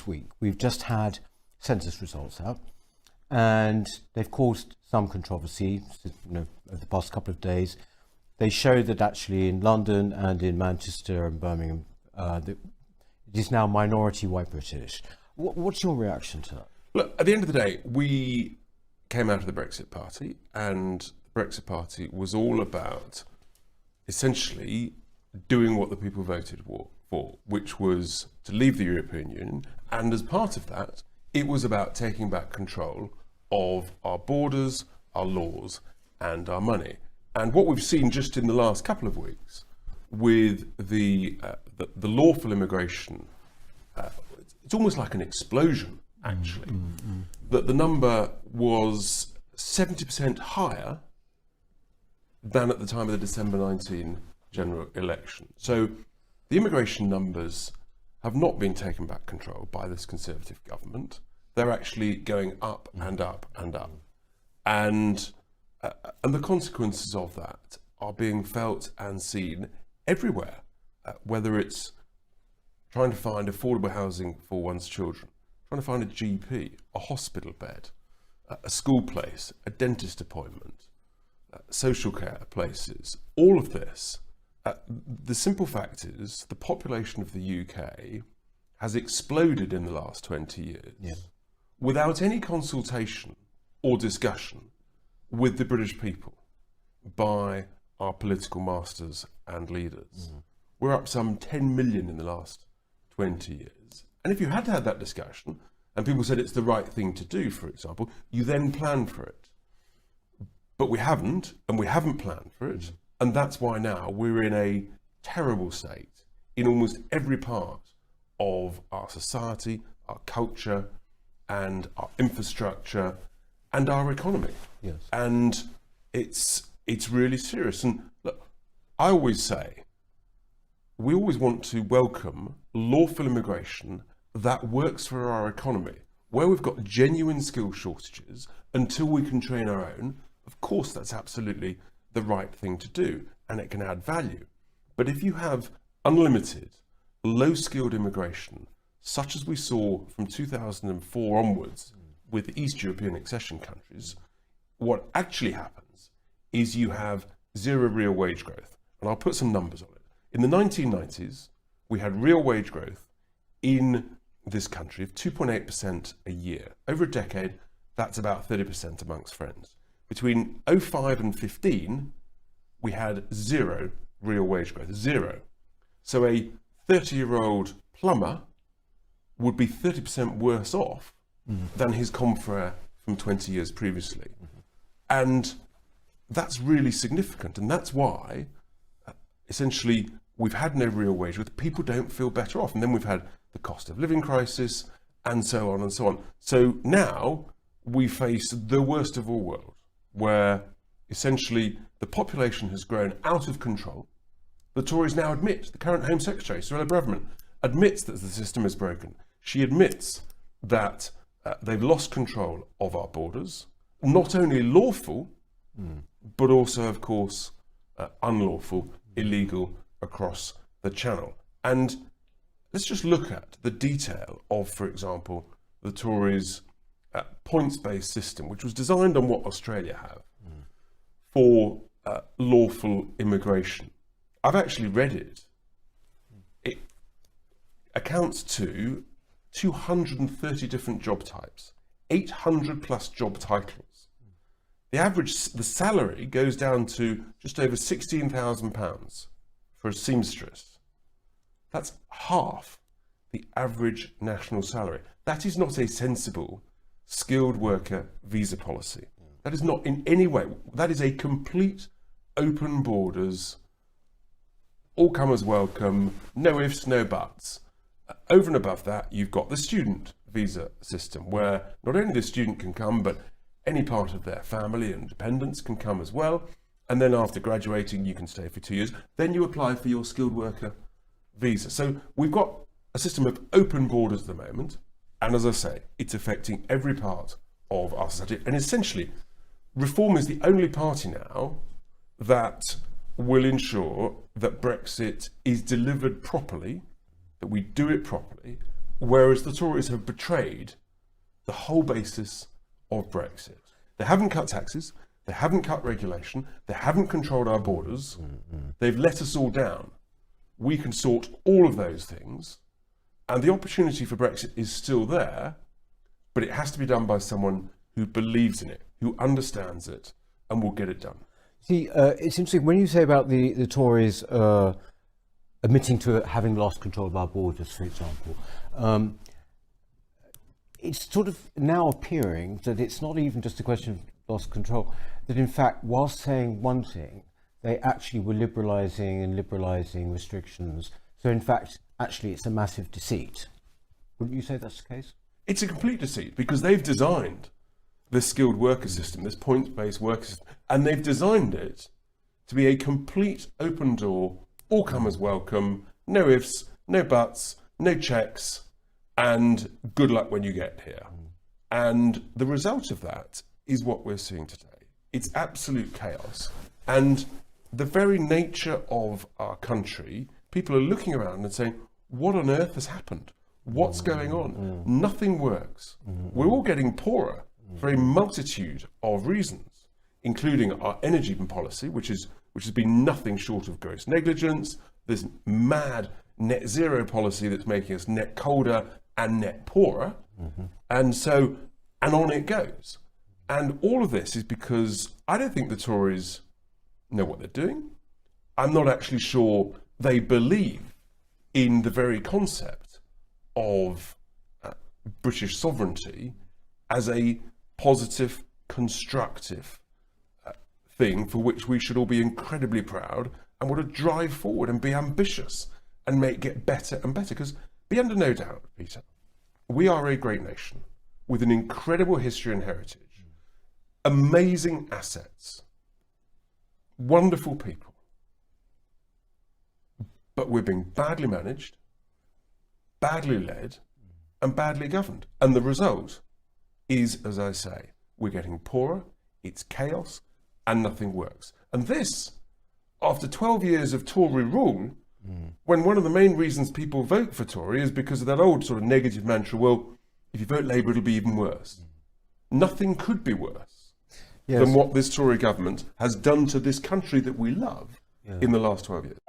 next week. We've just had census results out, and they've caused some controversy, over the past couple of days. They show that actually in London and in Manchester and Birmingham, it is now minority white British. What's your reaction to that? Look, at the end of the day, we came out of the Brexit Party, and the Brexit Party was all about essentially doing what the people voted for, which was to leave the European Union. And as part of that, it was about taking back control of our borders, our laws, and our money. And what we've seen just in the last couple of weeks with the lawful immigration, it's almost like an explosion, actually. That the number was 70% higher than at the time of the December 19 general election. So the immigration numbers have not been taken back control by this Conservative government. They're actually going up and up and up. And the consequences of that are being felt and seen everywhere, whether it's trying to find affordable housing for one's children, trying to find a GP, a hospital bed, a school place, a dentist appointment, social care places, all of this. The simple fact is the population of the UK has exploded in the last 20 years without any consultation or discussion with the British people by our political masters and leaders. We're up some 10 million in the last 20 years. And if you had had that discussion and people said it's the right thing to do, for example, you then plan for it. But we haven't, and we haven't planned for it. And that's why now we're in a terrible state in almost every part of our society, our culture, and our infrastructure, and our economy. Yes. And it's really serious. And look, I always say, we always want to welcome lawful immigration that works for our economy. Where we've got genuine skill shortages, until we can train our own, of course that's absolutely the right thing to do, and it can add value. But if you have unlimited, low-skilled immigration, such as we saw from 2004 onwards with the East European accession countries, what actually happens is you have zero real wage growth. And I'll put some numbers on it. In the 1990s, we had real wage growth in this country of 2.8% a year. Over a decade, that's about 30% amongst friends. Between 05 and 15, we had zero real wage growth, zero. So a 30-year-old plumber would be 30% worse off than his confrere from 20 years previously. And that's really significant. And that's why, essentially, we've had no real wage growth. People don't feel better off. And then we've had the cost of living crisis, and so on and so on. So now we face the worst of all worlds, where essentially the population has grown out of control. The Tories now admit, the current Home Secretary, Cyrilla Braverman, admits that the system is broken. She admits that they've lost control of our borders, not only lawful, but also, of course, unlawful, illegal across the Channel. And let's just look at the detail of, for example, the Tories' points-based system, which was designed on what Australia have for lawful immigration. I've actually read it. It accounts to 230 different job types, 800 plus job titles. The salary goes down to just over £16,000 for a seamstress. That's half the average national salary. That is not a sensible skilled worker visa policy. That is not in any way, that is a complete open borders, all comers welcome, no ifs, no buts. Over and above that, you've got the student visa system, where not only the student can come, but any part of their family and dependents can come as well. And then after graduating, you can stay for 2 years. Then you apply for your skilled worker visa. So we've got a system of open borders at the moment. And as I say, it's affecting every part of our society. And essentially, Reform is the only party now that will ensure that Brexit is delivered properly, that we do it properly, Whereas the Tories have betrayed the whole basis of Brexit. They haven't cut taxes, they haven't cut regulation, they haven't controlled our borders, they've let us all down. We can sort all of those things, and the opportunity for Brexit is still there, but it has to be done by someone who believes in it, who understands it, and will get it done. See, it's interesting when you say about the Tories admitting to having lost control of our borders, for example. It's sort of now appearing that it's not even just a question of lost control, that in fact, whilst saying one thing, they actually were liberalising restrictions. So in fact, actually, it's a massive deceit. Wouldn't you say that's the case? It's a complete deceit, because they've designed this skilled worker system, this points-based worker system, and they've designed it to be a complete open door, all comers welcome, no ifs, no buts, no checks, and good luck when you get here. And the result of that is what we're seeing today. It's absolute chaos. And the very nature of our country, people are looking around and saying, what on earth has happened? What's going on? Nothing works. We're all getting poorer for a multitude of reasons, including our energy policy, which has been nothing short of gross negligence, this mad net zero policy that's making us net colder and net poorer, and on it goes. And all of this is because I don't think the Tories know what they're doing. I'm not actually sure they believe in the very concept of British sovereignty as a positive, constructive thing for which we should all be incredibly proud and want to drive forward and be ambitious and make it better and better. Because be under no doubt, Peter, we are a great nation with an incredible history and heritage, amazing assets, wonderful people, but we're being badly managed, badly led, and badly governed. And the result is, as I say, we're getting poorer, it's chaos, and nothing works. And this, after 12 years of Tory rule, when one of the main reasons people vote for Tory is because of that old sort of negative mantra, well, if you vote Labour, it'll be even worse. Nothing could be worse than what this Tory government has done to this country that we love in the last 12 years.